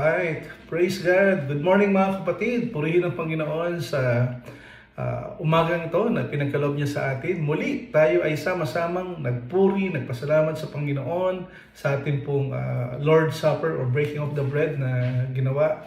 Alright, praise God. Good morning mga kapatid. Purihin ang Panginoon sa umagang ito na pinagkaloob niya sa atin. Muli, tayo ay sama-samang nagpuri, nagpasalamat sa Panginoon sa ating pong Lord's Supper or breaking of the bread na ginawa.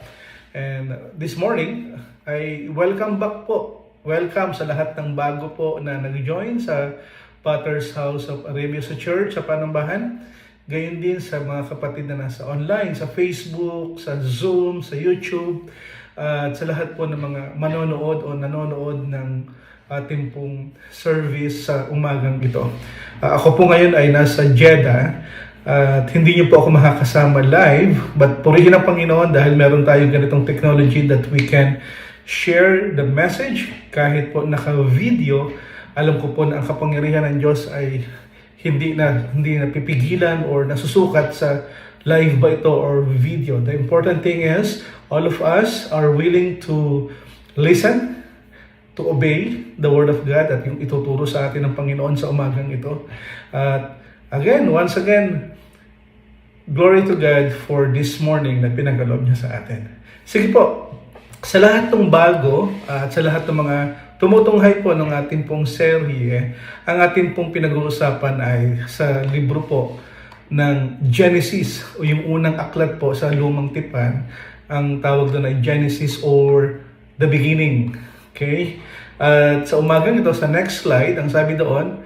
And this morning, ay welcome back po. Welcome sa lahat ng bago po na nag-join sa Potter's House of Arabia sa Church, sa Panambahan. Gayon din sa mga kapatid na nasa online, sa Facebook, sa Zoom, sa YouTube, at sa lahat po ng mga manonood o nanonood ng ating pong service sa umagang ito. Ako po ngayon ay nasa Jeddah at hindi niyo po ako makakasama live, but purihin ang Panginoon dahil meron tayong ganitong technology that we can share the message kahit po naka-video. Alam ko po na ang kapangyarihan ng Diyos ay hindi napipigilan or nasusukat sa live ba ito or video. The important thing is all of us are willing to listen, to obey the Word of God at yung ituturo sa atin ng Panginoon sa umagang ito. At once again, glory to God for this morning na pinagkaloob niya sa atin. Sige po, sa lahat ng bago at sa lahat ng mga tumutunghay po ng ating pong serye, ang ating pong pinag-uusapan ay sa libro po ng Genesis o yung unang aklat po sa Lumang Tipan. Ang tawag doon ay Genesis or the beginning. Okay? At sa umagang ito, sa next slide, ang sabi doon,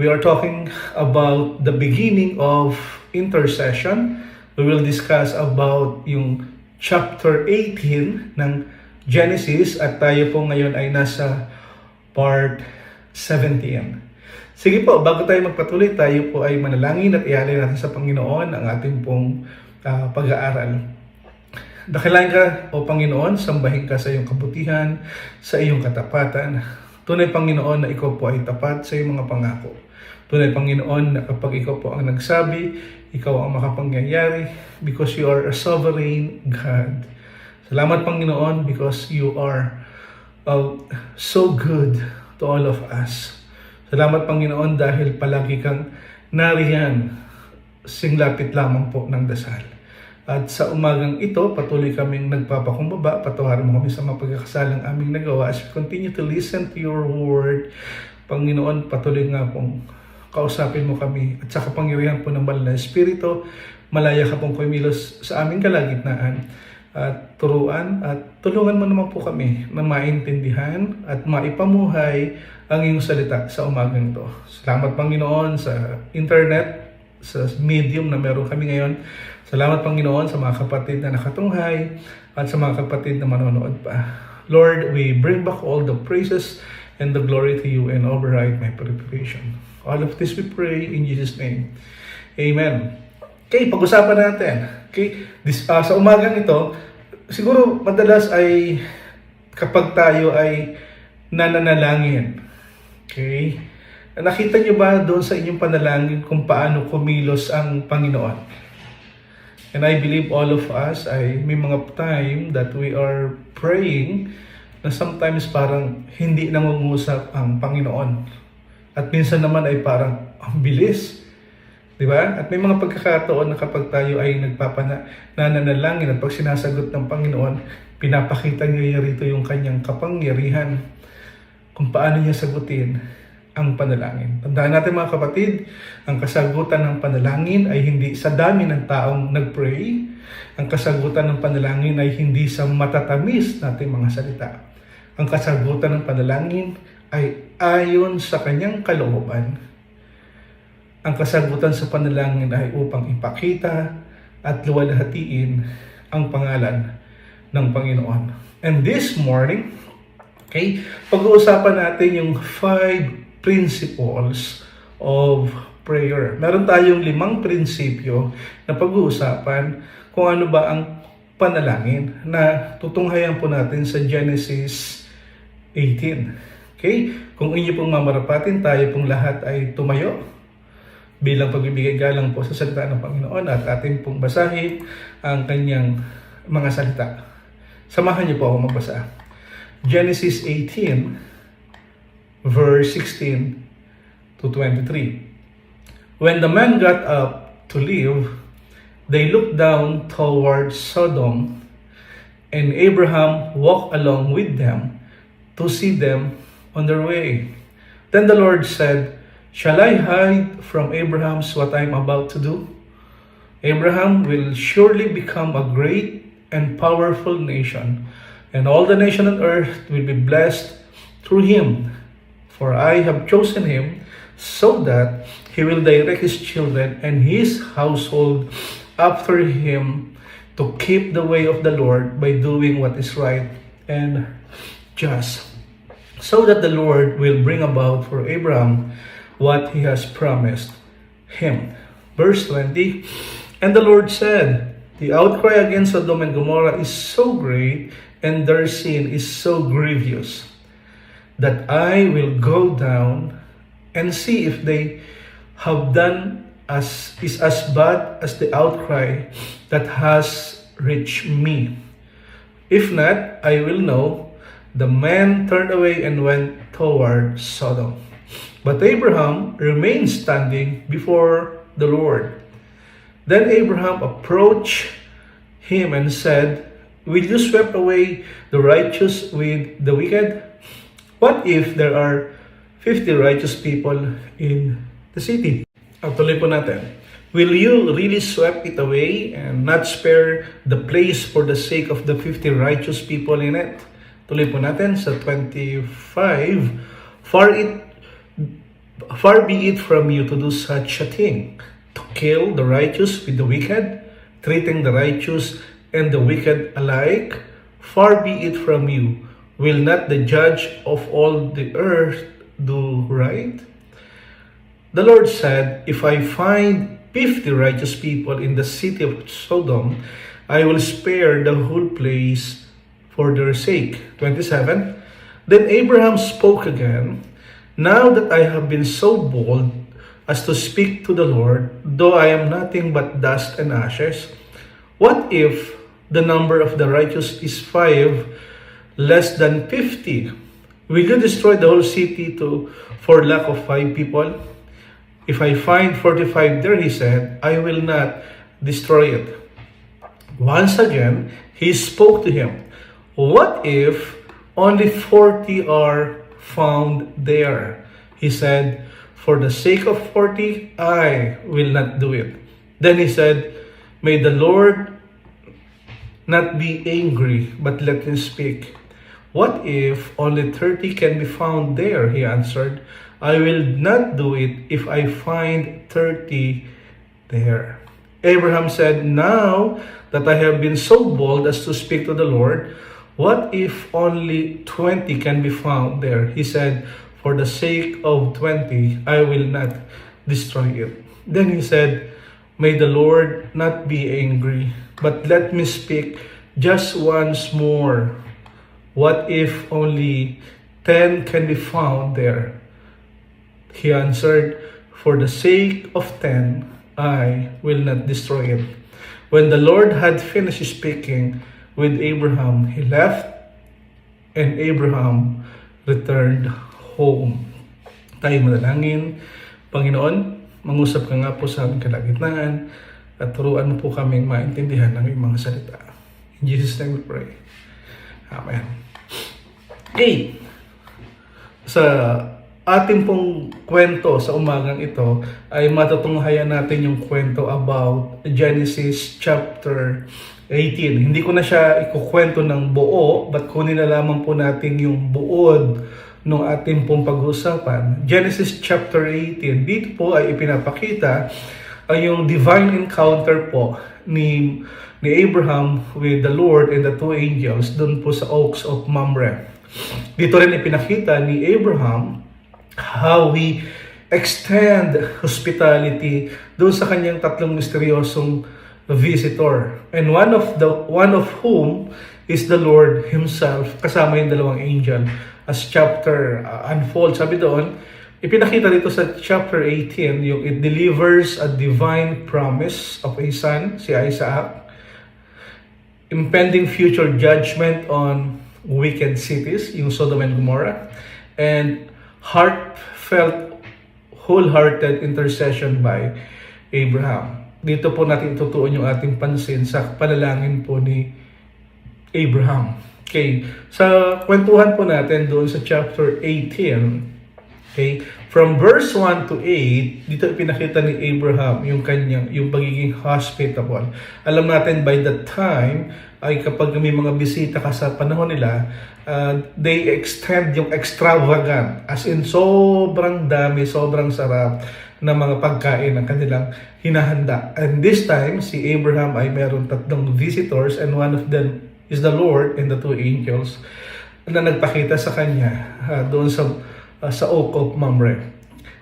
we are talking about the beginning of intercession. We will discuss about yung chapter 18 ng Genesis at tayo po ngayon ay nasa part 17. Sige po, bago tayo magpatuloy, tayo po ay manalangin at ialay natin sa Panginoon ang ating pong pag-aaral. Dakilain ka, O Panginoon, sambahin ka sa iyong kabutihan, sa iyong katapatan. Tunay, Panginoon, na ikaw po ay tapat sa iyong mga pangako. Tunay, Panginoon, na kapag ikaw po ang nagsabi, ikaw ang makapangyayari because you are a sovereign God. Salamat, Panginoon, because you are so good to all of us. Salamat, Panginoon, dahil palagi kang nariyan, singlapit lamang po ng dasal. At sa umagang ito, patuloy kaming nagpapakumbaba, patawarin mo kami sa mga pagkakasalang aming nagawa as we continue to listen to your word. Panginoon, patuloy nga pong kausapin mo kami at sa kapangyarihan po ng banal na Espiritu, malaya ka pong kumilos sa aming kalagitnaan at turuan at tulungan mo naman po kami na maintindihan at maipamuhay ang iyong salita sa umagang ito. Salamat, Panginoon, sa internet, sa medium na meron kami ngayon. Salamat, Panginoon, sa mga kapatid na nakatunghay at sa mga kapatid na manonood pa. Lord, we bring back all the praises and the glory to you and override my preparation. All of this we pray in Jesus' name. Amen. Okay, pag-usapan natin. Okay, sa umagang ito, siguro madalas ay kapag tayo ay nananalangin. Okay? Nakita niyo ba doon sa inyong panalangin kung paano kumilos ang Panginoon? And I believe all of us ay may mga time that we are praying na sometimes parang hindi nangungusap ang Panginoon. At minsan naman ay parang ang bilis. Diba? At may mga pagkakataon na kapag tayo ay nananalangin at pag sinasagot ng Panginoon, pinapakita niya rito yung kanyang kapangyarihan kung paano niya sagutin ang panalangin. Tandaan natin mga kapatid, ang kasagutan ng panalangin ay hindi sa dami ng taong nag-pray. Ang kasagutan ng panalangin ay hindi sa matatamis nating mga salita. Ang kasagutan ng panalangin ay ayon sa kanyang kalooban. Ang kasagutan sa panalangin ay upang ipakita at luwalhatiin ang pangalan ng Panginoon. And this morning, okay, pag-uusapan natin yung 5 principles of prayer. Meron tayong 5 prinsipyo na pag-uusapan kung ano ba ang panalangin na tutunghayan po natin sa Genesis 18. Okay? Kung inyo pong mamarapatin, tayo pong lahat ay tumayo bilang pagbibigay galang po sa salita ng Panginoon at ating pong basahin ang kanyang mga salita. Samahan niyo po ako magbasa. Genesis 18, verse 16 to 23. When the man got up to leave, they looked down towards Sodom, and Abraham walked along with them to see them on their way. Then the Lord said, "Shall I hide from Abraham what I am about to do? Abraham will surely become a great and powerful nation, and all the nations on earth will be blessed through him. For I have chosen him so that he will direct his children and his household after him to keep the way of the Lord by doing what is right and just, so that the Lord will bring about for Abraham what he has promised him." Verse 20, "And the Lord said, the outcry against Sodom and Gomorrah is so great, and their sin is so grievous, that I will go down and see if they have done as bad as the outcry that has reached me. If not, I will know." The man turned away and went toward Sodom. But Abraham remained standing before the Lord. Then Abraham approached him and said, "Will you sweep away the righteous with the wicked? What if there are 50 righteous people in the city?" Tuloy po natin. "Will you really sweep it away and not spare the place for the sake of the 50 righteous people in it?" Tuloy po natin sa 25. Far be it from you to do such a thing, to kill the righteous with the wicked, treating the righteous and the wicked alike. Far be it from you. Will not the judge of all the earth do right? The Lord said, "If I find 50 righteous people in the city of Sodom, I will spare the whole place for their sake." 27. Then Abraham spoke again, "Now that I have been so bold as to speak to the Lord, though I am nothing but dust and ashes, what if the number of the righteous is 5 less than 50? Will you destroy the whole city for lack of 5 people? If I find 45 there," he said, "I will not destroy it." Once again, he spoke to him. "What if only 40 are found there?" He said, "For the sake of 40, I will not do it." Then he said, "May the Lord not be angry, but let him speak." "What if only 30 can be found there?" he answered. "I will not do it if I find 30 there." Abraham said, "Now that I have been so bold as to speak to the Lord, what if only 20 can be found there?" He said, "For the sake of 20, I will not destroy it." Then he said, "May the Lord not be angry, but let me speak just once more. What if only 10 can be found there?" He answered, "For the sake of 10, I will not destroy it." When the Lord had finished speaking with Abraham, he left, and Abraham returned home. Tayo manalangin. Panginoon, mangusap ka nga po sa aming kalagitnaan at turuan mo po kaming maintindihan ng iyong mga salita. In Jesus' name we pray. Amen. Okay. Sa ating pong kwento sa umagang ito ay matutunghayan natin yung kwento about Genesis chapter 18. Hindi ko na siya ikukwento ng buo, but kunin na lamang po natin yung buod ng ating pong pag-uusapan. Genesis chapter 18, dito po ay ipinapakita ay yung divine encounter po ni Abraham with the Lord and the 2 angels doon po sa Oaks of Mamre. Dito rin ipinakita ni Abraham how he extend hospitality doon sa kanyang 3 misteryosong visitor, and one of whom is the Lord himself, kasama yung 2 angel. As chapter unfolds, sabi doon, ipinakita dito sa chapter 18 yung it delivers a divine promise of a son, si Isaac, impending future judgment on wicked cities, yung Sodom and Gomorrah, and heartfelt, wholehearted intercession by Abraham. dito po natin itutuon yung ating pansin sa panalangin po ni Abraham. Okay, sa kwentuhan po natin doon sa chapter 18, okay, from verse 1 to 8, dito ipinakita ni Abraham yung pagiging hospitable. Alam natin by that time, ay kapag may mga bisita ka sa panahon nila, they extend yung extravagant, as in sobrang dami, sobrang sarap na mga pagkain ang kanilang hinahanda. And this time, si Abraham ay meron 3 visitors, and one of them is the Lord and the 2 angels na nagpakita sa kanya doon sa Oak of Mamre.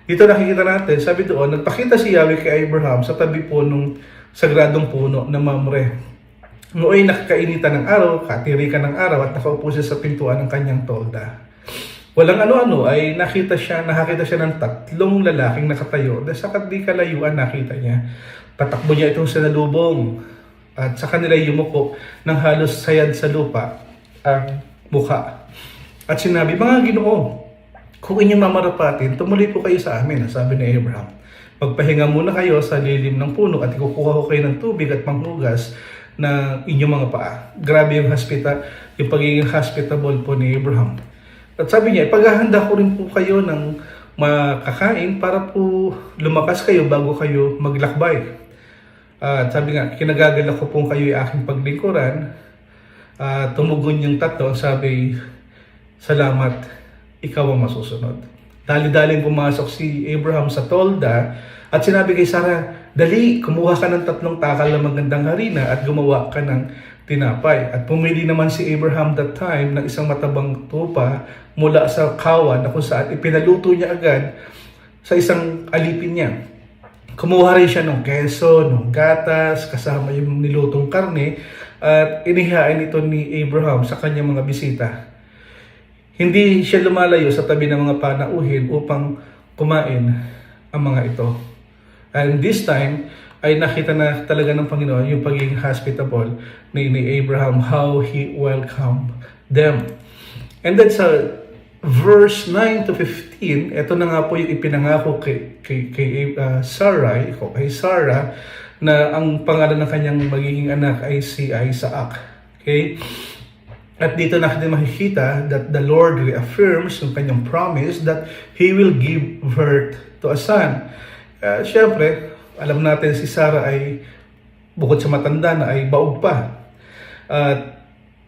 Dito nakikita natin, sabi doon, nagpakita si Yahweh kay Abraham sa tabi po nung sagradong puno na Mamre. Nooy nakakainitan ng araw, katirikan ng araw, at nakaupo siya sa pintuan ng kanyang tolda. Walang ano-ano ay nakakita siya ng 3 lalaking nakatayo. Dahil sa di kalayuan nakita niya. Patakbo niya itong sinalubong. At sa kanila yumuko ng halos sayad sa lupa ang mukha. At sinabi, mga Ginoo, kung inyong mamarapatin, tumuloy po kayo sa amin, sabi ni Abraham. Magpahinga muna kayo sa lilim ng puno at ikukuha ko kayo ng tubig at panghugas na inyong mga paa. Grabe yung pagiging hospitable po ni Abraham. At sabi niya, paghahanda ko rin po kayo ng makakain para po lumakas kayo bago kayo maglakbay. At sabi nga, kinagagalak ko po kayo yung aking paglingkuran. Tumugon yung 3, sabi, salamat, ikaw ang masusunod. Dali-daling pumasok si Abraham sa tolda at sinabi kay Sarah, dali, kumuha ka ng 3 takal na magandang harina at gumawa ka ng tinapay. At pumili naman si Abraham that time ng isang matabang tupa mula sa kawan na kung saan ipinaluto niya agad sa isang alipin niya. Kumuha rin siya ng keso, ng gatas, kasama yung nilutong karne at inihain ito ni Abraham sa kanyang mga bisita. Hindi siya lumalayo sa tabi ng mga panauhin upang kumain ang mga ito. And this time, ay nakita na talaga ng Panginoon yung pagiging hospitable ni Abraham, how he welcomed them. And then sa verse 9 to 15, ito na nga po yung ipinangako kay Sarah, na ang pangalan ng kanyang magiging anak ay si Isaac. Okay? At dito natin makikita that the Lord reaffirms yung kanyang promise that He will give birth to a son. Siyempre, alam natin si Sarah ay bukod sa matanda na ay baog pa.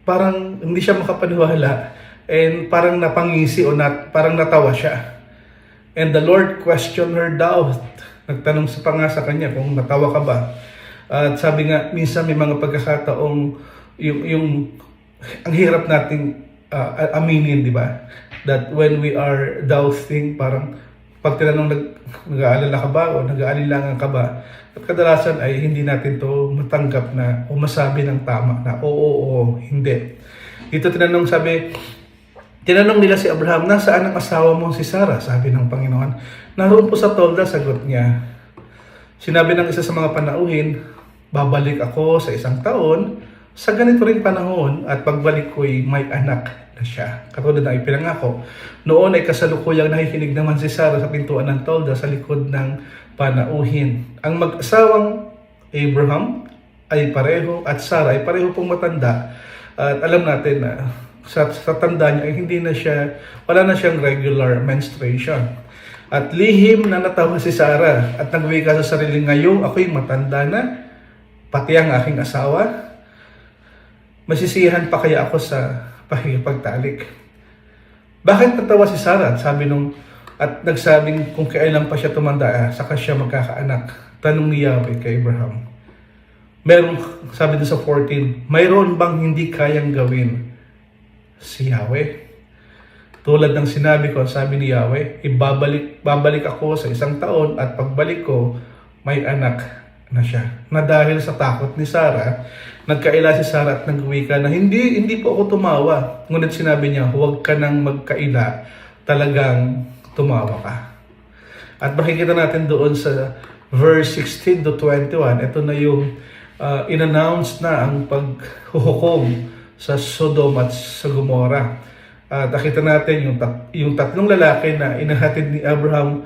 Parang hindi siya makapaniwala and parang napangisi o parang natawa siya. And the Lord questioned her doubt. Nagtanong sa kanya kung natawa ka ba. At sabi nga, minsan may mga pagkakataong yung ang hirap nating aminin, di ba? That when we are doubting, parang pag tinanong nag-aalala ka ba o nag-aalilangan ka ba, at kadalasan ay hindi natin to matanggap na o masabi ng tama na oo, hindi. Dito tinanong nila si Abraham, nasaan ang asawa mo si Sarah? Sabi ng Panginoon, naroon po sa tolda, sagot niya. Sinabi ng isa sa mga panauhin, babalik ako sa 1 taon, sa ganito rin panahon at pagbalik ko'y may anak na siya. Katulad na ipinangako. Noon ay kasalukuyang nakikinig naman si Sarah sa pintuan ng tolda sa likod ng panauhin. Ang mag-asawang Abraham ay pareho at Sarah ay pareho pong matanda. At alam natin na sa tanda niya ay wala na siyang regular menstruation. At lihim na natawa si Sarah at nagwika sa sarili, ngayon ako'y matanda na, pati ang aking asawa. Masisiyahan pa kaya ako sa pakikipagtalik? Bakit natawa si Sarah? At nagsabing kung kailan pa siya tumanda, saka siya magkakaanak. Tanong ni Yahweh kay Abraham. Sabi doon sa 14, mayroon bang hindi kayang gawin si Yahweh? Tulad ng sinabi ko, sabi ni Yahweh, babalik ako sa 1 taon at pagbalik ko, may anak na siya. Na dahil sa takot ni Sarah, nagkaila si Sarah at nagwika na hindi po ako tumawa. Ngunit sinabi niya, huwag ka nang magkaila, talagang tumawa ka. At makikita natin doon sa verse 16 to 21, ito na yung in-announce na ang paghuhukom sa Sodom at sa Gomorrah. Nakita natin yung 3 lalaki na inahatid ni Abraham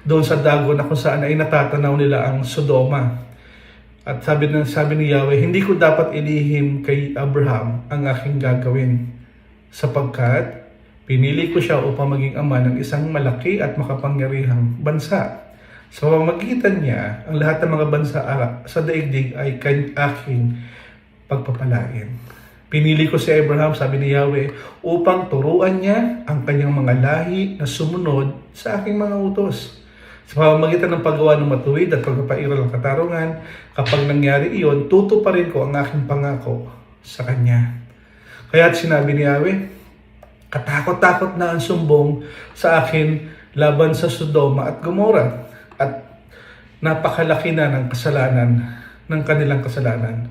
doon sa dagon na kung saan ay natatanaw nila ang Sodoma. At sabi ni Yahweh, hindi ko dapat ilihim kay Abraham ang aking gagawin, sapagkat pinili ko siya upang maging ama ng isang malaki at makapangyarihang bansa. Sa pamamagitan niya, ang lahat ng mga bansa sa daigdig ay aking pagpapalain. Pinili ko si Abraham, sabi ni Yahweh, upang turuan niya ang kanyang mga lahi na sumunod sa aking mga utos. Sa pamamagitan ng paggawa ng matuwid at pagpapairal ng katarungan, kapag nangyari iyon, tutuparin ko ang aking pangako sa kanya. Kaya't sinabi ni Yahweh, katakot-takot na ang sumbong sa akin laban sa Sodoma at Gomora, at napakalaki na ng kasalanan, ng kanilang kasalanan.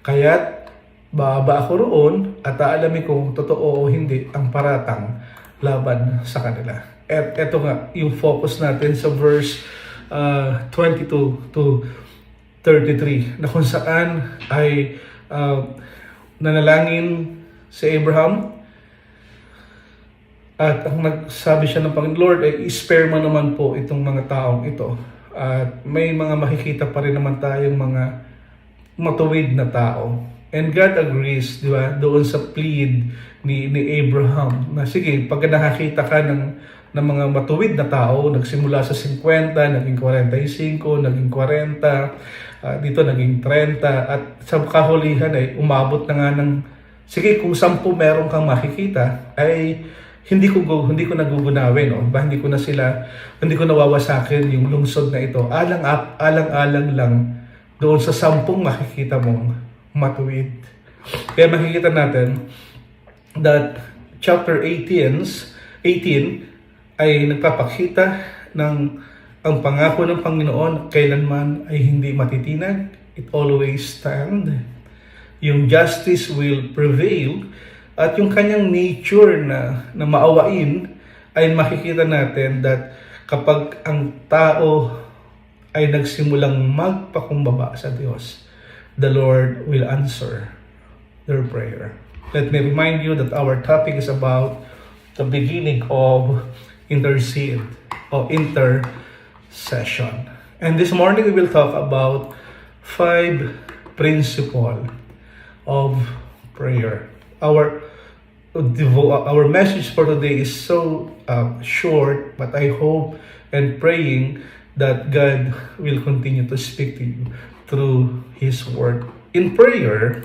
Kaya't bababa ako roon at aalamin kung totoo o hindi ang paratang laban sa kanila. At eto nga, yung focus natin sa verse 22 to 33, na kung saan ay nanalangin si Abraham at ang nagsabi siya ng Panginoon, Lord, spare mo naman po itong mga taong ito. At may mga makikita pa rin naman tayong mga matuwid na tao. And God agrees, di ba, doon sa plead ni Abraham na sige, pag nakakita ka ng mga matuwid na tao, nagsimula sa 50, naging 45, naging 40, dito naging 30, at sa kahulihan ay umabot na nga ng, sige, kung 10 meron kang makikita, ay hindi ko nagugunawin, no? Hindi ko nawawasakin yung lungsod na ito. Alang-alang lang doon sa 10 makikita mong matuwid. Kaya makikita natin that chapter 18 ay nagpapakita ng ang pangako ng Panginoon kailanman ay hindi matitinag. It always stand. Yung justice will prevail, at yung kanyang nature na maawain ay makikita natin that kapag ang tao ay nagsimulang magpakumbaba sa Diyos, the Lord will answer their prayer. Let me remind you that our topic is about the beginning of intercession. And this morning we will talk about 5 principles of prayer. Our message for today is so short, but I hope and praying that God will continue to speak to you through His Word. In prayer,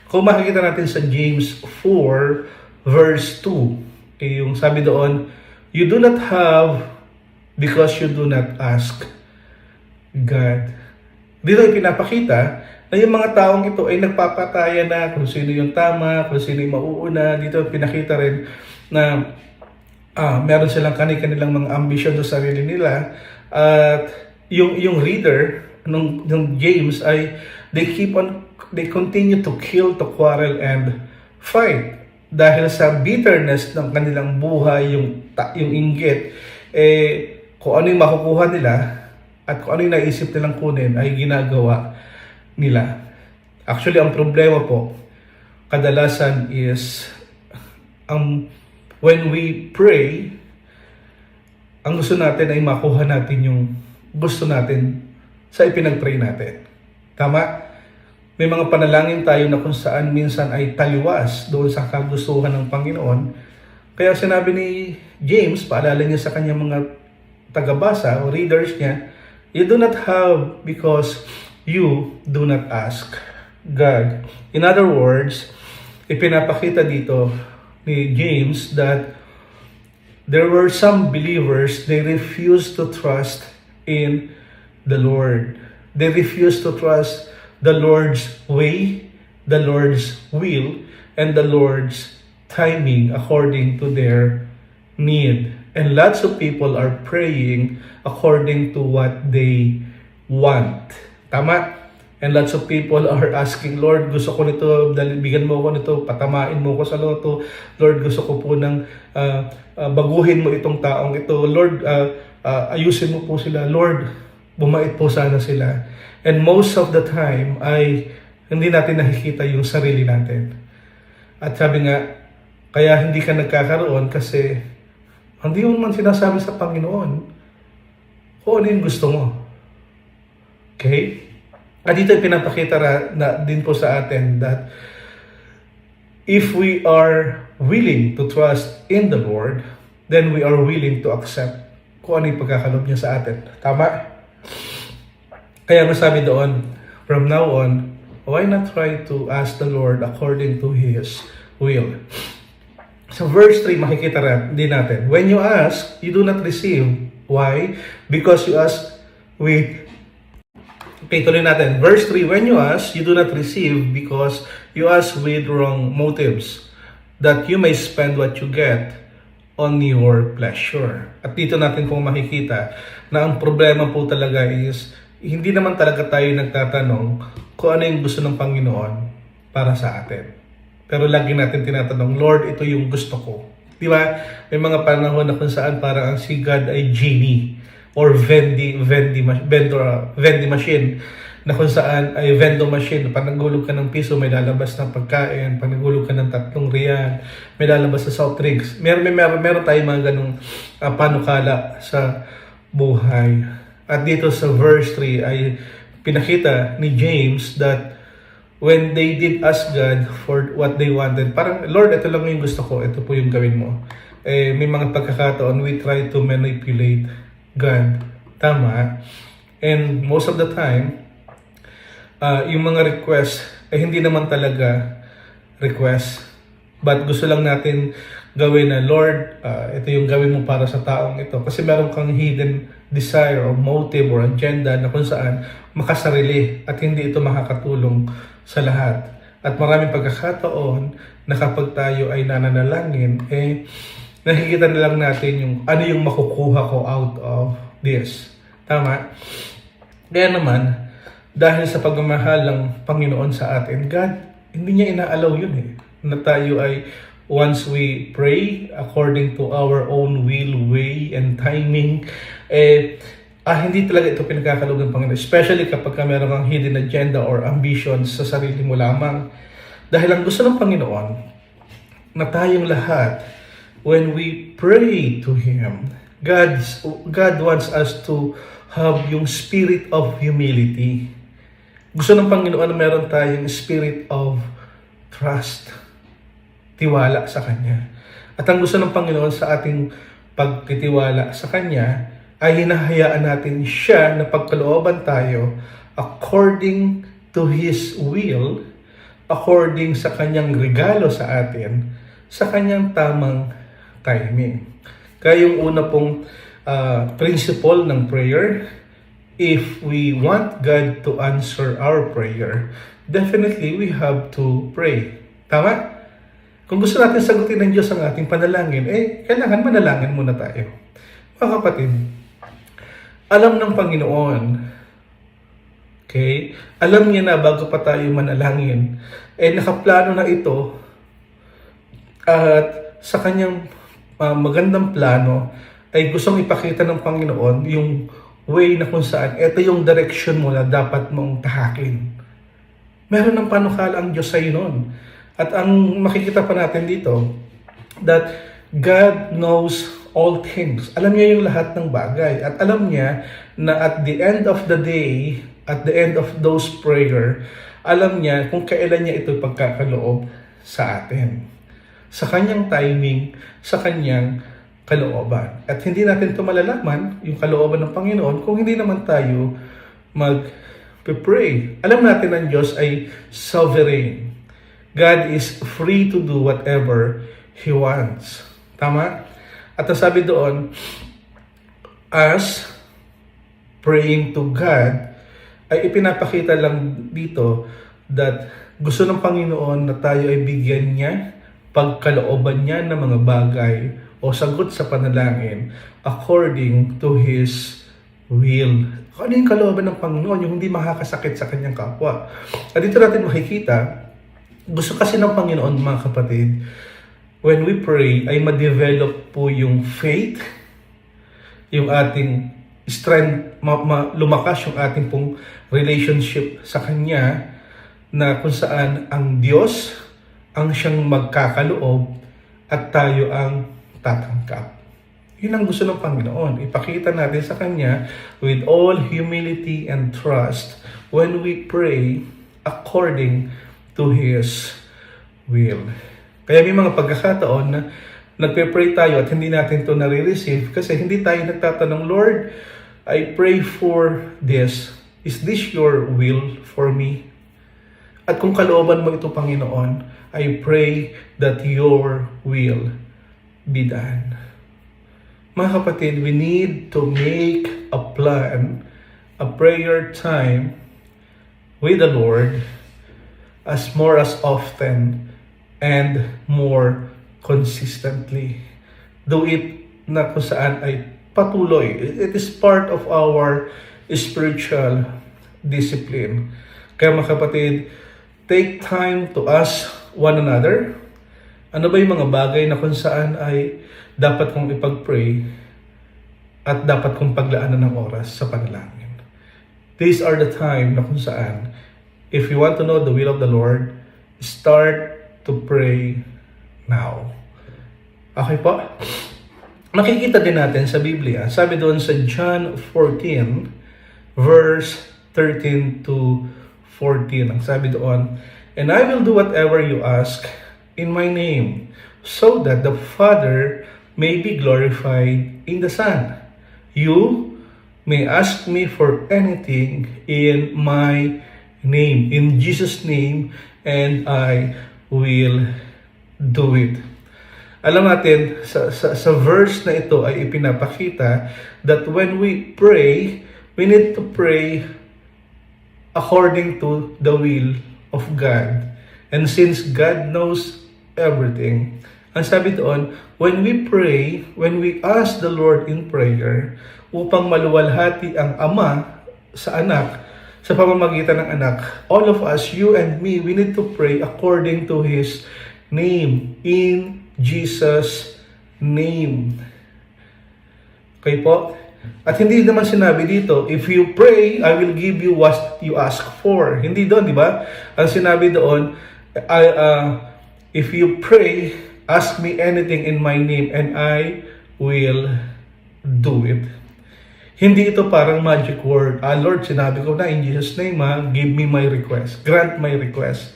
kung makikita natin sa James 4 verse 2, yung sabi doon, you do not have because you do not ask God. Dito ay pinapakita na yung mga taong ito ay nagpapataya na kung sino yung tama, kung sino yung mauuna. Dito pinakita rin na meron silang kanilang mga ambisyon sa sarili nila. At yung reader ng James ay they continue to kill, to quarrel, and fight. Dahil sa bitterness ng kanilang buhay, yung inggit, kung ano yung makukuha nila at kung ano yung naisip nilang kunin ay ginagawa nila. Actually, ang problema po, kadalasan is, when we pray, ang gusto natin ay makuha natin yung gusto natin sa ipinag-pray natin. Tama? May mga panalangin tayo na kung saan minsan ay taliwas doon sa kagustuhan ng Panginoon. Kaya sinabi ni James, paalala niya sa kanyang mga tagabasa o readers niya, you do not have because you do not ask God. In other words, ipinapakita dito ni James that there were some believers, they refused to trust in the Lord. They refused to trust the Lord's way, the Lord's will, and the Lord's timing according to their need. And lots of people are praying according to what they want. Tama? And lots of people are asking, Lord, gusto ko nito, bigyan mo ko nito, patamain mo ko sa loto. Lord, gusto ko po ng baguhin mo itong taong ito. Lord, ayusin mo po sila. Lord, bumait po sana sila. And most of the time ay hindi natin nakikita yung sarili natin. At sabi nga, kaya hindi ka nagkakaroon kasi hindi mo man sinasabi sa Panginoon kung ano yung gusto mo. Okay? At dito pinapakita na din po sa atin that if we are willing to trust in the Lord, then we are willing to accept kung ano yung pagkakalob niya sa atin. Tama? Kaya masabi doon, from now on, why not try to ask the Lord according to His will? So verse 3, makikita din natin. When you ask, you do not receive. Why? Because you ask with... Okay, tuloy natin. Verse 3, when you ask, you do not receive because you ask with wrong motives, that you may spend what you get on your pleasure. At dito natin pong makikita na ang problema po talaga is, hindi naman talaga tayo nagtatanong kung ano yung gusto ng Panginoon para sa atin. Pero lagi natin tinatanong, Lord, ito yung gusto ko. Di ba? May mga panahon na kung saan parang ang si God ay genie or vending machine, na kung saan ay vending machine. Pag nagulog ka ng piso, may lalabas ng pagkain. Pag nagulog ka ng 3 riyan, may lalabas na soft drinks. Meron tayong mga ganong panukala sa buhay. At dito sa verse 3 ay pinakita ni James that when they did ask God for what they wanted, parang, Lord, ito lang yung gusto ko, ito po yung gawin mo. May mga pagkakataon, we try to manipulate God. Tama. And most of the time, yung mga request ay hindi naman talaga request. But gusto lang natin gawin na, Lord, ito yung gawin mo para sa taong ito. Kasi meron kang hidden desire or motive or agenda na kung saan makasarili at hindi ito makakatulong sa lahat. At maraming pagkakataon na kapag tayo ay nananalangin, nakikita na lang natin yung ano yung makukuha ko out of this. Tama? Kaya naman, dahil sa pagmamahal ng Panginoon sa atin, God, hindi niya inaalaw yun na tayo ay once we pray according to our own will, way, and timing, hindi talaga ito pinagkakaloob ng Panginoon. Especially kapag meron kang hidden agenda or ambitions sa sarili mo lamang. Dahil ang gusto ng Panginoon na tayong lahat, when we pray to Him, God wants us to have yung spirit of humility. Gusto ng Panginoon na meron tayong spirit of trust, tiwala sa Kanya. At ang gusto ng Panginoon sa ating pagtitiwala sa Kanya ay hinahayaan natin siya na pagkalooban tayo according to His will, according sa Kanyang regalo sa atin, sa Kanyang tamang timing. Kaya yung una pong principle ng prayer, if we want God to answer our prayer, definitely we have to pray. Tama? Kung gusto natin sagutin ng Diyos ang ating panalangin, kailangan manalangin muna tayo. Mga kapatid, alam ng Panginoon, okay? Alam niya na bago pa tayo manalangin, nakaplano na ito at sa Kanyang magandang plano ay gustong ipakita ng Panginoon yung way na kung saan ito yung direction mo na dapat mong tahakin. Meron ng panukala ang Diyos sa iyo noon. At ang makikita pa natin dito, that God knows all things. Alam niya yung lahat ng bagay. At alam niya na at the end of the day, at the end of those prayer, alam niya kung kailan niya ito pagkakaloob sa atin. Sa Kanyang timing, sa Kanyang kalooban. At hindi natin ito malalaman, yung kalooban ng Panginoon, kung hindi naman tayo mag-pray. Alam natin ang Diyos ay sovereign. God is free to do whatever He wants. Tama? At ang sabi doon, as praying to God, ay ipinapakita lang dito that gusto ng Panginoon na tayo ay bigyan niya pagkalooban niya ng mga bagay o sagot sa panalangin according to His will. Ano yung kalooban ng Panginoon? Yung hindi makakasakit sa kanyang kapwa. At dito natin makikita, gusto kasi ng Panginoon, mga kapatid, when we pray, ay ma-develop po yung faith, yung ating strength, lumakas yung ating pong relationship sa Kanya, na kung saan ang Diyos ang siyang magkakaloob at tayo ang tatangkap. Yun ang gusto ng Panginoon. Ipakita natin sa Kanya with all humility and trust when we pray according to His will. Kaya may mga pagkakataon na nagpe-pray tayo at hindi natin ito nare-receive kasi hindi tayo nagtatanong, Lord, I pray for this. Is this your will for me? At kung kalooban mo ito, Panginoon, I pray that your will be done. Mga kapatid, we need to make a plan, a prayer time with the Lord as often and more consistently. Do it na kung saan ay patuloy. It is part of our spiritual discipline. Kaya mga kapatid, take time to ask one another, ano ba yung mga bagay na kung saan ay dapat kong ipag-pray at dapat kong paglaanan ng oras sa panalangin. These are the time na kung saan, if you want to know the will of the Lord, start to pray now. Okay po? Makikita din natin sa Biblia, sabi doon sa John 14, verse 13 to 14, ang sabi doon, and I will do whatever you ask in my name, so that the Father may be glorified in the Son. You may ask me for anything in my name, in Jesus' name, and I will do it. Alam natin, sa verse na ito ay ipinapakita that when we pray, we need to pray according to the will of God. And since God knows everything, ang sabi doon, when we pray, when we ask the Lord in prayer, upang maluwalhati ang Ama sa anak, sa pamamagitan ng anak, all of us, you and me, we need to pray according to His name, in Jesus' name. Okay po? At hindi naman sinabi dito, if you pray, I will give you what you ask for. Hindi doon, di ba? Ang sinabi doon, if you pray, ask me anything in my name and I will do it. Hindi ito parang magic word. Lord, sinabi ko na in Jesus' name, give me my request. Grant my request.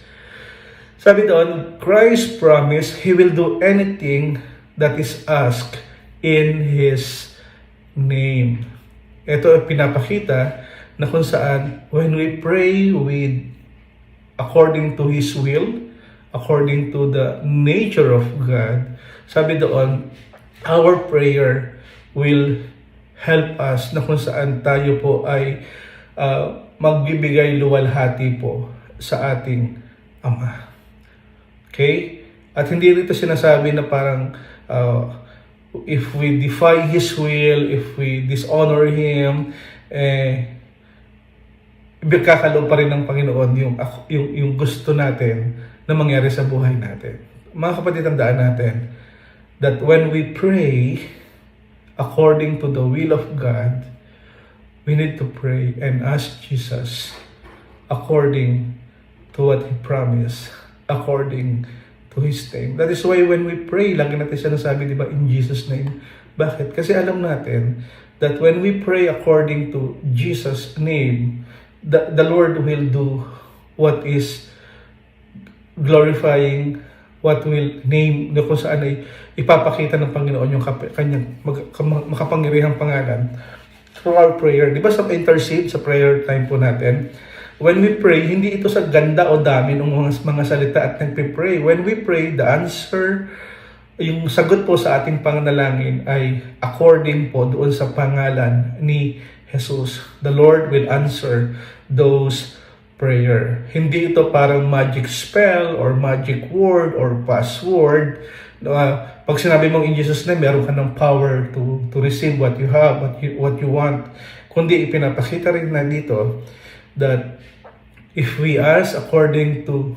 Sabi doon, Christ promised He will do anything that is asked in His name. Ito ay pinapakita na kung saan when we pray with according to His will, according to the nature of God, sabi doon, our prayer will help us na kung saan tayo po ay magbibigay luwalhati po sa ating Ama. Okay? At hindi rito sinasabi na parang if we defy His will, if we dishonor Him, ikakalo pa rin ng Panginoon yung gusto natin na mangyari sa buhay natin. Mga kapatid, tandaan natin that when we pray according to the will of God, we need to pray and ask Jesus according to what He promised, according to His name. That is why when we pray, lagi natin siya nasabi, di ba, in Jesus' name. Bakit? Kasi alam natin that when we pray according to Jesus' name, the Lord will do what is glorifying, what will name, na kung saan ay ipapakita ng Panginoon yung kanyang makapangyarihang pangalan through our prayer. Di ba sa intercede, sa prayer time po natin, when we pray, hindi ito sa ganda o dami ng mga salita at nagpe-pray. When we pray, the answer, yung sagot po sa ating panganalangin ay according po doon sa pangalan ni Jesus. The Lord will answer those prayer. Hindi ito parang magic spell or magic word or password. Pag sinabi mong in Jesus' name, meron ka ng power to receive what you have, what you want. Kundi ipinapakita rin na dito that if we ask according to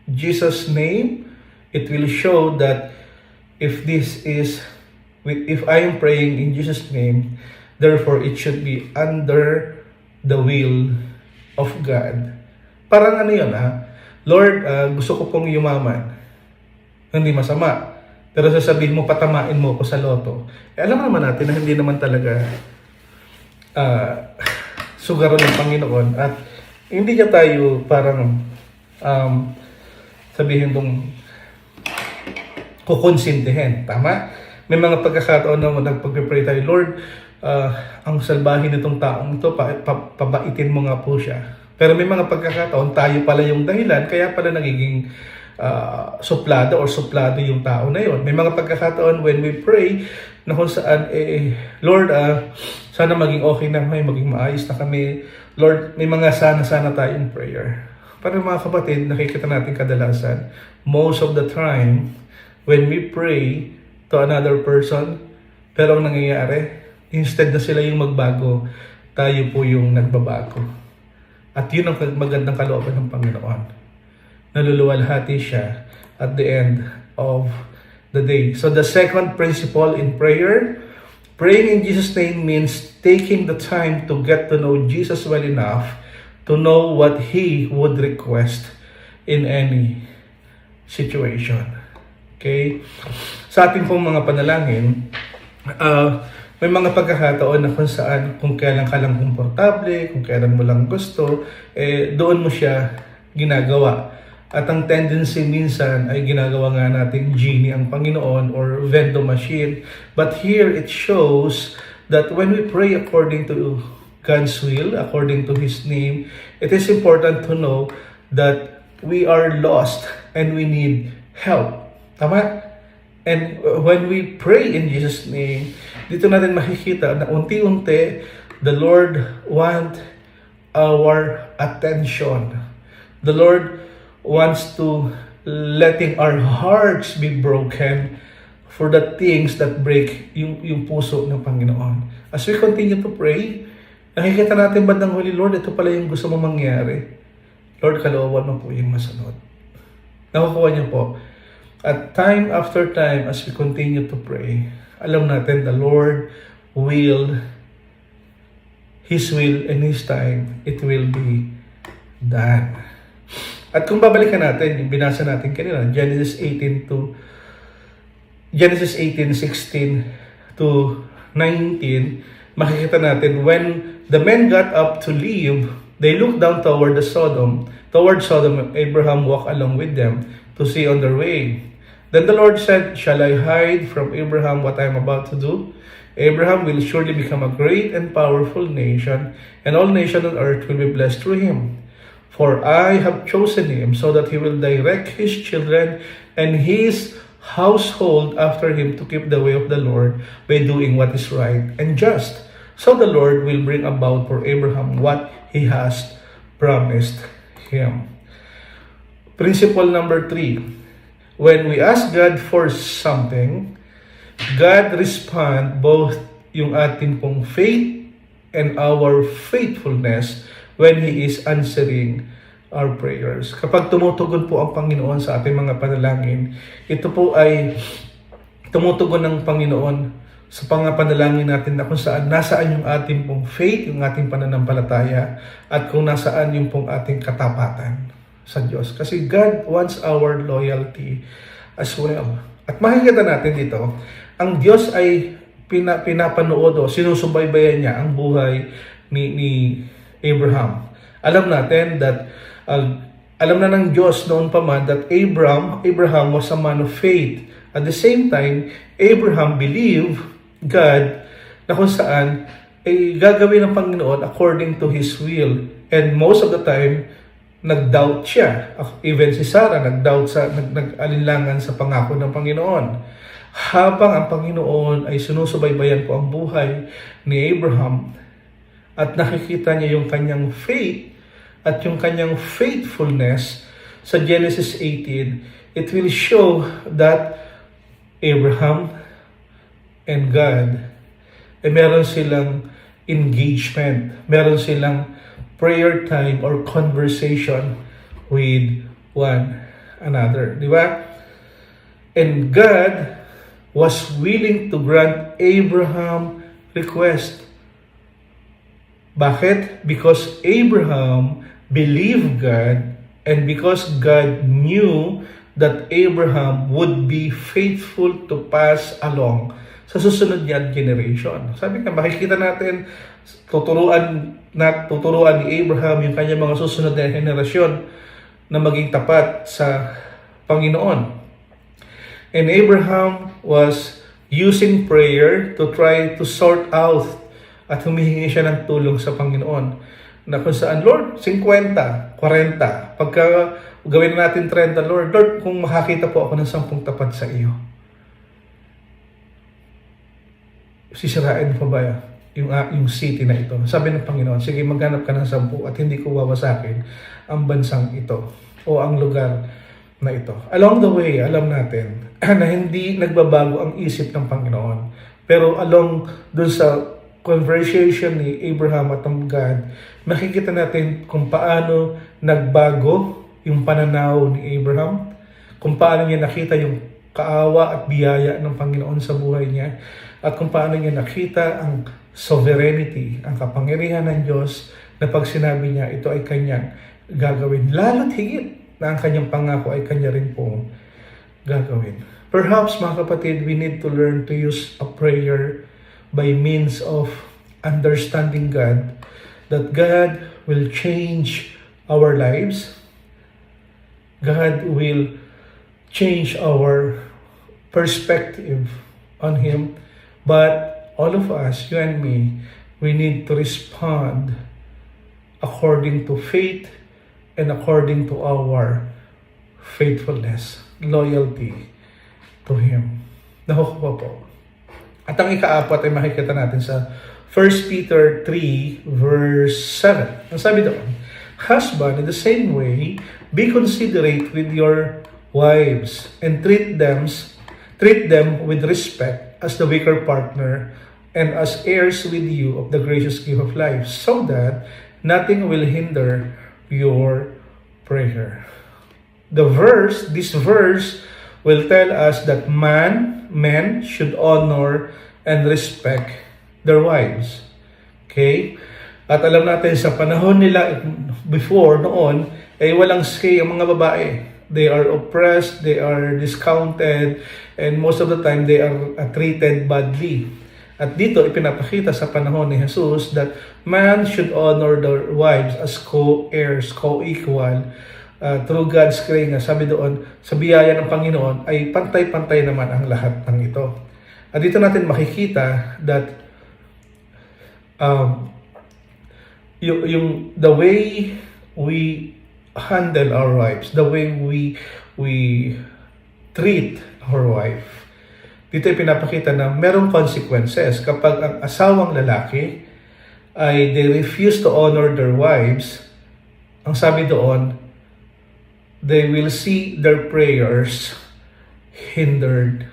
Jesus' name, it will show that if I am praying in Jesus' name, therefore it should be under the will of God. Parang ano yun, Lord, gusto ko pong yumaman. Hindi masama. Pero sasabihin mo, patamain mo ko sa loto. Alam naman natin na hindi naman talaga sugaron ng Panginoon. At Hindi niya tayo parang sabihin tong kukonsintihin. Tama? May mga pagkakataon na nagpag-pray tayo, Lord, ang salbahin nitong taong ito, pabaitin mo nga po siya. Pero may mga pagkakataon, tayo pala yung dahilan, kaya pala nagiging suplado or suplado yung tao na yon. May mga pagkakataon when we pray, na kung saan, Lord, sana maging okay na kami, maging maayos na kami. Lord, may mga sana tayong prayer. Para mga kapatid, nakikita natin kadalasan, most of the time, when we pray to another person, pero ang nangyayari, instead na sila yung magbago, tayo po yung nagbabago. At yun ang magandang kalooban ng Panginoon. Naluluwalhati siya at the end of the day. So the second principle in prayer, praying in Jesus' name means taking the time to get to know Jesus well enough to know what He would request in any situation. Okay? Sa ating pong mga panalangin, may mga pagkakataon na kung saan, kung kailan ka lang komportable, kung kailan mo lang gusto, doon mo siya ginagawa. At ang tendency minsan ay ginagawa nga natin genie ang Panginoon or vending machine. But here it shows that when we pray according to God's will, according to His name, it is important to know that we are lost and we need help. Tama? And when we pray in Jesus' name, dito natin makikita na unti-unti, the Lord want our attention. The Lord wants to letting our hearts be broken for the things that break yung puso ng Panginoon. As we continue to pray, nakikita natin bandang huli, Lord, ito pala yung gusto mo mangyari. Lord, kalooban mo po yung masunod. Nakukuha niyo po. At time after time, as we continue to pray, alam natin the Lord will, His will and His time, it will be done. At kung babalikan natin, yung binasa natin kanina, Genesis 18:16 to 19, makikita natin, when the men got up to leave, they looked down toward Sodom. Abraham walked along with them to see on their way. Then the Lord said, "Shall I hide from Abraham what I am about to do? Abraham will surely become a great and powerful nation, and all nations on earth will be blessed through him. For I have chosen him so that he will direct his children and his household after him to keep the way of the Lord by doing what is right and just. So the Lord will bring about for Abraham what he has promised him." Principle number 3. When we ask God for something, God respond both yung ating pong faith and our faithfulness when He is answering our prayers. Kapag tumutugon po ang Panginoon sa ating mga panalangin, ito po ay tumutugon ng Panginoon sa pangapanalangin natin na kung saan nasaan yung ating pong faith, yung ating pananampalataya, at kung nasaan yung pong ating katapatan sa Diyos. Kasi God wants our loyalty as well. At makikita natin dito, ang Diyos ay pinapanood o sinusubaybayan niya ang buhay ni Abraham. Alam natin that alam na ng Diyos noon pa man that Abraham was a man of faith. At the same time, Abraham believed God na kung saan ay gagawin ng Panginoon according to His will. And most of the time, nag-doubt siya. Even si Sarah, nag-alinlangan sa pangako ng Panginoon. Habang ang Panginoon ay sinusubaybayan po ang buhay ni Abraham at nakikita niya yung kanyang faith at yung kanyang faithfulness sa Genesis 18, it will show that Abraham and God ay meron silang engagement, meron silang prayer time or conversation with one another. Di ba? And God was willing to grant Abraham request. Bakit? Because Abraham believed God and because God knew that Abraham would be faithful to pass along sa susunod niya generation. Sabi nga, makikita natin, tuturuan ni Abraham yung kanyang mga susunod na henerasyon na maging tapat sa Panginoon. And Abraham was using prayer to try to sort out at humihingi siya ng tulong sa Panginoon. Na kung saan, Lord, 50, 40, pagka gawin natin 30, Lord, kung makakita po ako ng 10 tapat sa iyo, sisirain pa ba yung city na ito? Sabi ng Panginoon, sige, maghanap ka ng 10 at hindi ko wawasakin ang bansang ito o ang lugar na ito. Along the way, alam natin na hindi nagbabago ang isip ng Panginoon. Pero along dun sa conversation ni Abraham at ng God, makikita natin kung paano nagbago yung pananaw ni Abraham, kung paano niya nakita yung kaawa at biyaya ng Panginoon sa buhay niya, at kung paano niya nakita ang sovereignty, ang kapangyarihan ng Diyos na pag sinabi niya, ito ay kanyang gagawin. Lalo't higit na ang kanyang pangako ay kanya rin pong gagawin. Perhaps, mga kapatid, we need to learn to use a prayer by means of understanding God, that God will change our lives. God will change our perspective on Him. But all of us, you and me, we need to respond according to faith and according to our faithfulness, loyalty to Him. Nakukuha po. At ang ika-4 ay makikita natin sa 1 Peter 3 verse 7. Ang sabi doon, husband, in the same way, be considerate with your wives and treat them with respect as the weaker partner and as heirs with you of the gracious gift of life, so that nothing will hinder your prayer. This verse will tell us that men should honor and respect their wives. Okay? At alam natin sa panahon nila before noon, ay walang say ang mga babae. They are oppressed, they are discounted, and most of the time they are treated badly. At dito ipinapakita sa panahon ni Jesus that man should honor their wives as co-heirs, co-equal, through God's grace. Sabi doon, sa biyaya ng Panginoon ay pantay-pantay naman ang lahat ng ito. At dito natin makikita that the way we handle our wives, the way we treat our wife, dito ay pinapakita na merong consequences. Kapag ang asawang lalaki ay they refuse to honor their wives, ang sabi doon, they will see their prayers hindered.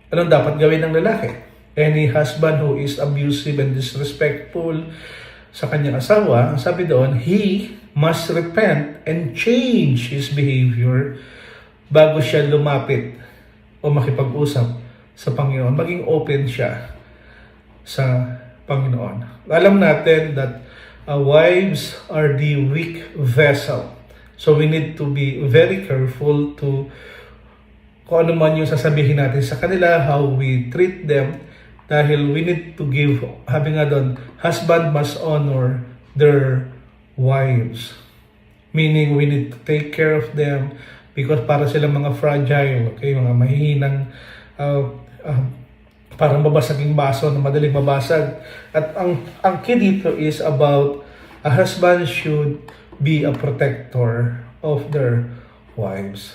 Anong dapat gawin ng lalaki? Any husband who is abusive and disrespectful sa kanyang asawa, ang sabi doon, he must repent and change his behavior bago siya lumapit o makipag-usap sa Panginoon. Maging open siya sa Panginoon. Alam natin that wives are the weak vessel. So we need to be very careful to kung ano man yung sasabihin natin sa kanila, how we treat them, dahil we need to give, habi nga doon, husband must honor their wives. Meaning, we need to take care of them because para silang mga fragile, okay, mga mahihinang, parang babasaging baso na madaling mabasag. At ang key dito is about a husband should be a protector of their wives.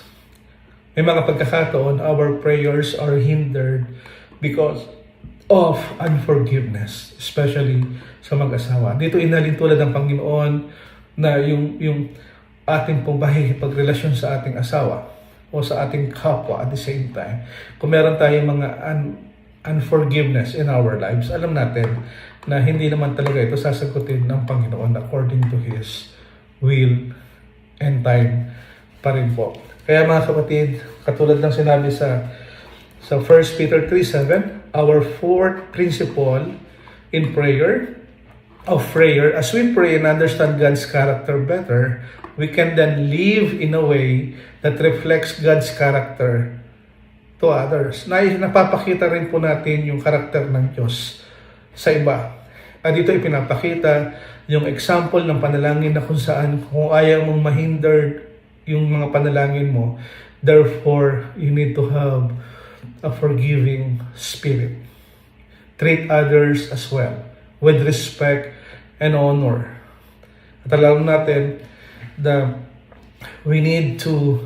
May mga pagkakataon, our prayers are hindered because of unforgiveness, especially sa mag-asawa. Dito inalin tulad ng Panginoon na yung ating pong pakikipagrelasyon sa ating asawa o sa ating kapwa at the same time. Kung meron tayong mga unforgiveness in our lives, alam natin na hindi naman talaga ito sasagutin ng Panginoon according to His will and time pa rin po. Kaya mga kapatid, katulad ng sinabi sa 1 Peter 3:7, our fourth principle in prayer, as we pray and understand God's character better, we can then live in a way that reflects God's character to others. Napapakita rin po natin yung karakter ng Diyos sa iba. At dito ipinapakita yung example ng panalangin na kung saan kung ayaw mong mahinder yung mga panalangin mo, therefore you need to have a forgiving spirit. Treat others as well with respect and honor. At alam natin that we need to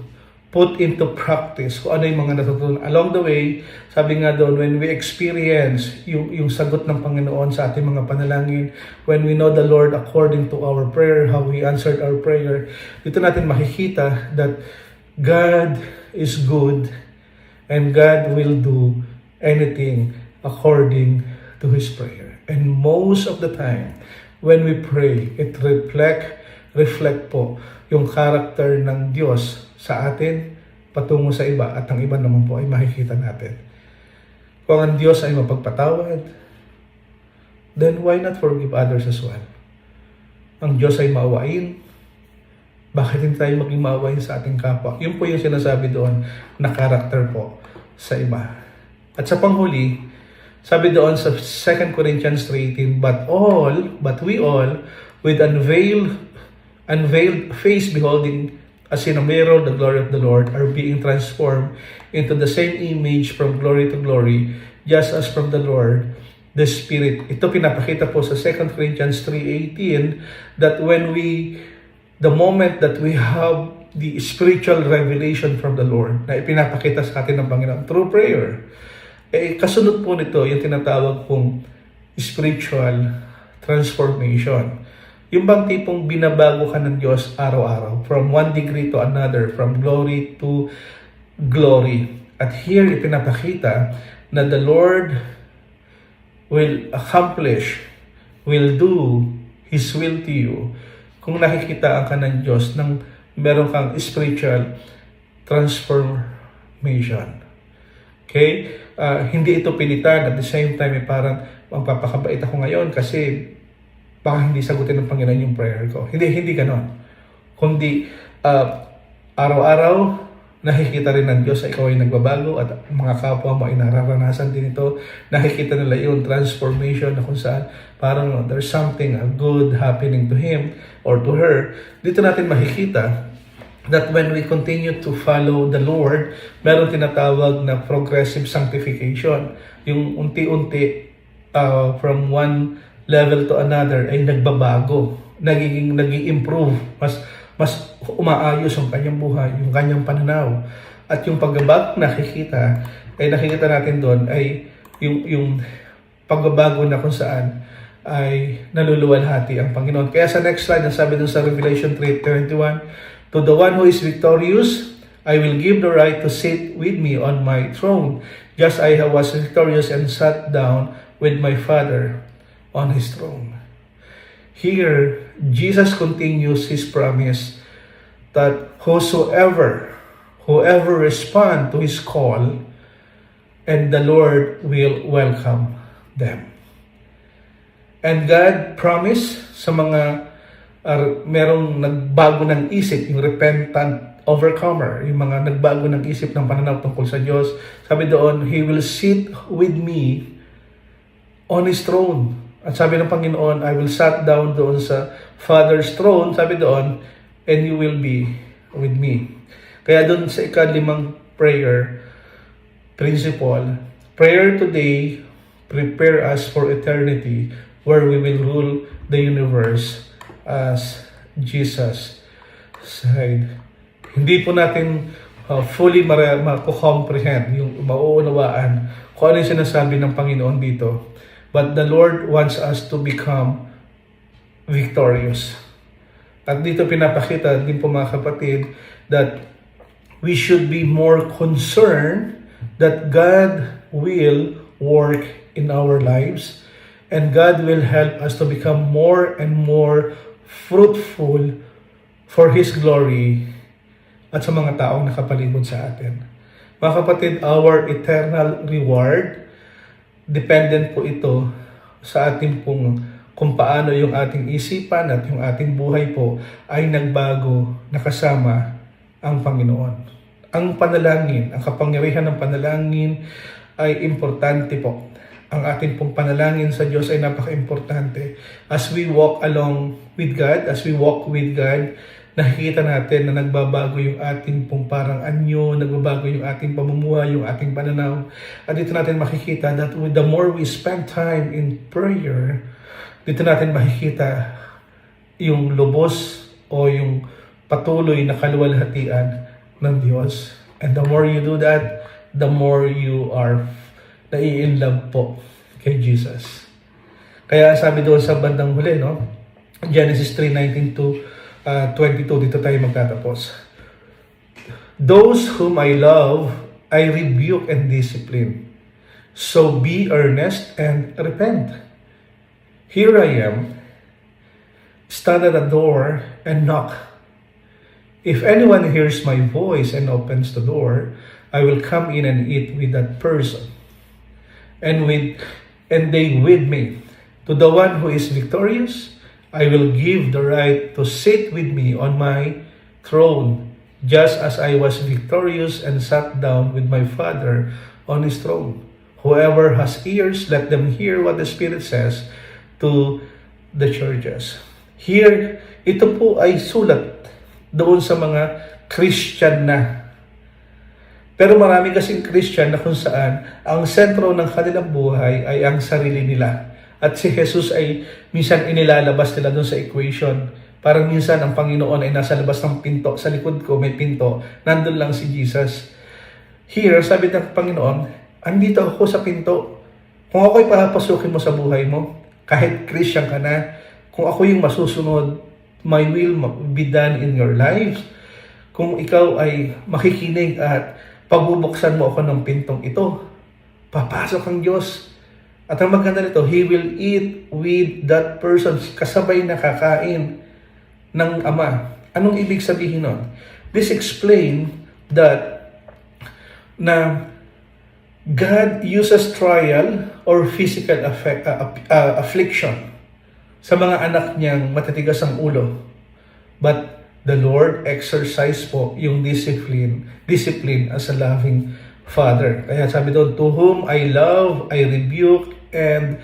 put into practice kung ano yung mga natutunan. Along the way, sabi nga doon, when we experience yung sagot ng Panginoon sa ating mga panalangin, when we know the Lord according to our prayer, how He answered our prayer, dito natin makikita that God is good and God will do anything according to His prayer. And most of the time, when we pray, it reflect po yung character ng Diyos sa atin patungo sa iba at ang iba naman po ay makikita natin. Kung ang Diyos ay mapagpatawad, then why not forgive others as well? Ang Diyos ay maawain, bakit hindi tayo maging maawain sa ating kapwa? Yun po yung sinasabi doon na character po sa iba. At sa panghuli, sabi doon sa 2 Corinthians 3:18, but we all, with unveiled face beholding as in a mirror the glory of the Lord, are being transformed into the same image from glory to glory, just as from the Lord, the Spirit. Ito pinapakita po sa 2 Corinthians 3:18 that the moment that we have the spiritual revelation from the Lord, na ipinapakita sa atin ng Panginoon through prayer, kasunod po nito yung tinatawag pong spiritual transformation. Yung bang tipong binabago ka ng Diyos araw-araw, from one degree to another, from glory to glory. At here, ipinapakita na the Lord will will do His will to you kung nakikita ka ng Diyos nang meron kang spiritual transformation. Okay? Hindi ito pilitan. At the same time, parang magpapakabait ako ngayon kasi baka hindi sagutin ng Panginoon yung prayer ko. Hindi ganon. Kundi araw-araw nakikita rin ng Diyos na ikaw ay nagbabago at mga kapwa mo ay nararanasan din ito. Nakikita nila yung transformation na kung saan parang there's something good happening to him or to her. Dito natin makikita that when we continue to follow the Lord, meron tinatawag na progressive sanctification. Yung unti-unti from one level to another ay nagbabago, nag-i-improve, mas umaayos ang kanyang buhay, yung kanyang pananaw. At yung pagbabago nakikita natin doon ay yung pagbabago na kung saan ay naluluwalhati ang Panginoon. Kaya sa next slide, sabi doon sa Revelation 3:21, to the one who is victorious, I will give the right to sit with me on my throne, just as I was victorious and sat down with my Father on His throne. Here, Jesus continues His promise that whoever respond to His call, and the Lord will welcome them. And God promised sa mga merong nagbago ng isip, yung repentant overcomer, yung mga nagbago ng isip ng pananaw tungkol sa Diyos, sabi doon, He will sit with me on His throne. At sabi ng Panginoon, I will sat down doon sa Father's throne, sabi doon, and you will be with me. Kaya doon sa ika-5 prayer principle, prayer today prepare us for eternity where we will rule the universe as Jesus said. Hindi po natin fully mako-comprehend, yung mauunawaan kung ano yung sinasabi ng Panginoon dito. But the Lord wants us to become victorious. At dito pinapakita din po mga kapatid that we should be more concerned that God will work in our lives and God will help us to become more and more fruitful for His glory at sa mga taong nakapalibot sa atin. Mga kapatid, our eternal reward, dependent po ito sa ating pong kung paano yung ating isipan at yung ating buhay po ay nagbago na kasama ang Panginoon. ang panalangin, ang kapangyarihan ng panalangin ay importante po. Ang ating pong panalangin sa Diyos ay napaka-importante. As we walk along with God, as we walk with God, nakikita natin na nagbabago yung ating pong parang anyo, nagbabago yung ating pamumuhay, yung ating pananaw. At dito natin makikita that the more we spend time in prayer, dito natin makikita yung lubos o yung patuloy na kaluwalhatian ng Diyos. And the more you do that, the more you are nai-inlove po kay Jesus. Kaya sabi doon sa bandang huli, no? Genesis 3:19 to 22, dito tayo magtatapos. Those whom I love, I rebuke and discipline. So be earnest and repent. Here I am, stand at the door and knock. If anyone hears my voice and opens the door, I will come in and eat with that person, and they with me. To the one who is victorious, I will give the right to sit with me on my throne, just as I was victorious and sat down with my Father on his throne. Whoever has ears, let them hear what the Spirit says to the churches. Here, ito po ay sulat doon sa mga Christian na. Pero marami kasing Christian na kung saan ang sentro ng kanilang buhay ay ang sarili nila. At si Jesus ay minsan inilalabas nila doon sa equation. Parang minsan ang Panginoon ay nasa labas ng pinto. Sa likod ko may pinto. Nandun lang si Jesus. Here, sabi ng Panginoon, andito ako sa pinto. Kung ako'y papasukin mo sa buhay mo, kahit Christian ka na, kung ako yung masusunod, my will be done in your lives. Kung ikaw ay makikinig at pagbubuksan mo ako ng pintong ito, papasok ang Diyos. At ang maganda nito, He will eat with that person, kasabay na kakain ng Ama. Anong ibig sabihin nun? This explain that na God uses trial or physical affliction sa mga anak niyang matitigas ang ulo. But the Lord exercise po yung discipline as a loving Father. Kaya sabi doon, to whom I love, I rebuke and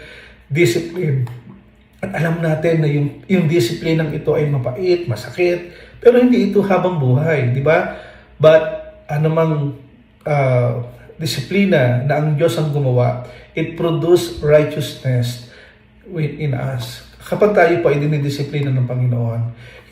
discipline. At alam natin na yung discipline ng ito ay mapait, masakit, pero hindi ito habang buhay, di ba? But anumang disiplina na ang Diyos ang gumawa, it produce righteousness within us. Kapag tayo po ay dinidisiplina ng Panginoon,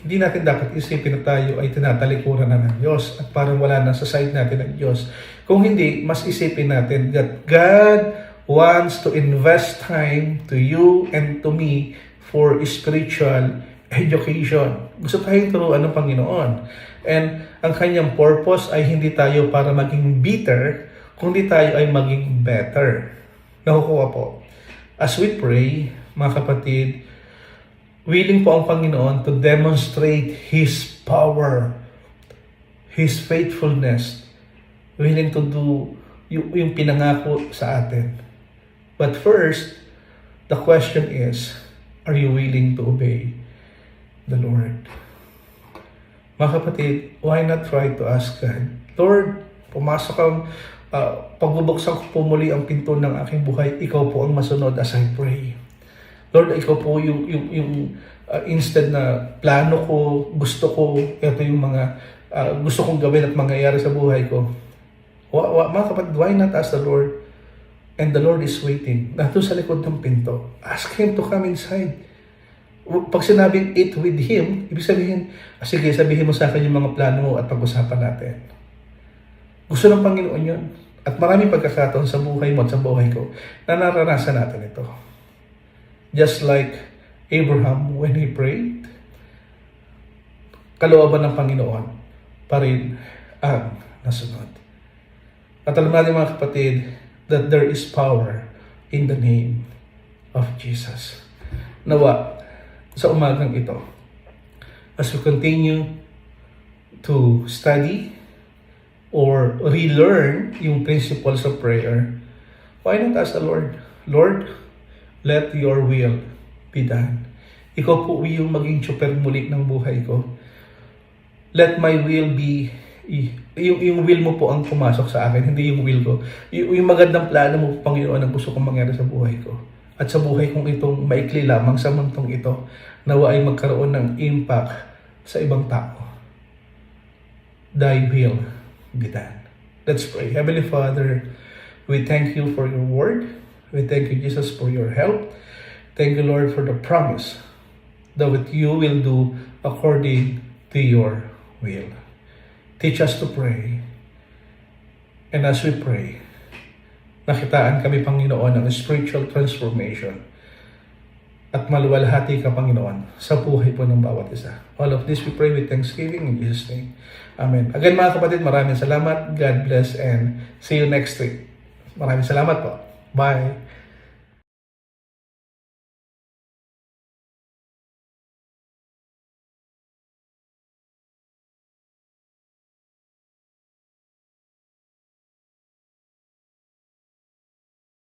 hindi natin dapat isipin na tayo ay tinatalikuran na ng Diyos at parang wala na sa side natin ng Diyos. Kung hindi, mas isipin natin that God wants to invest time to you and to me for spiritual education. Gusto tayong turuan ng Panginoon. And ang kanyang purpose ay hindi tayo para maging bitter, kundi tayo ay maging better. Nakukuha po. As we pray, mga kapatid, willing po ang Panginoon to demonstrate His power, His faithfulness, willing to do yung pinangako sa atin. But first, the question is, are you willing to obey the Lord? Mga kapatid, why not try to ask God, Lord, pumasok ang pagbubuksan ko po muli ang pinto ng aking buhay, ikaw po ang masunod as I pray. Lord, ikaw po yung instead na plano ko, gusto ko, ito yung mga gusto kong gawin at mangyayari sa buhay ko. Mga kapatid, why not ask the Lord? And the Lord is waiting. Nato sa likod ng pinto. Ask Him to come inside. Pag sinabing eat with Him, ibig sabihin, sige, sabihin mo sa akin yung mga plano mo at pag-usapan natin. Gusto ng Panginoon yun. At maraming pagkakataon sa buhay mo at sa buhay ko na naranasan natin ito. Just like Abraham when he prayed, kalooban ng Panginoon pa rin ang nasunod. At alam natin mga kapatid that there is power in the name of Jesus. Nawa, sa umagang ito, as we continue to study or relearn yung principles of prayer, why not ask the Lord, Lord, let your will be done. Ikaw po yung maging super muli ng buhay ko. Let my will be yung will mo po ang pumasok sa akin, hindi yung will ko. Yung magandang plano mo, Panginoon, ang gusto kong mangyari sa buhay ko. At sa buhay kong itong maikli lamang sa mundong ito, nawa ay magkaroon ng impact sa ibang tao. Thy will be done. Let's pray. Heavenly Father, we thank you for your word. We thank you, Jesus, for your help. Thank you, Lord, for the promise that what you will do according to your will. Teach us to pray. And as we pray, nakitaan kami, Panginoon, ng spiritual transformation at maluwalhati ka, Panginoon, sa buhay po ng bawat isa. All of this we pray with thanksgiving in Jesus' name. Amen. Again, mga kapatid, maraming salamat. God bless and see you next week. Maraming salamat po. Bye.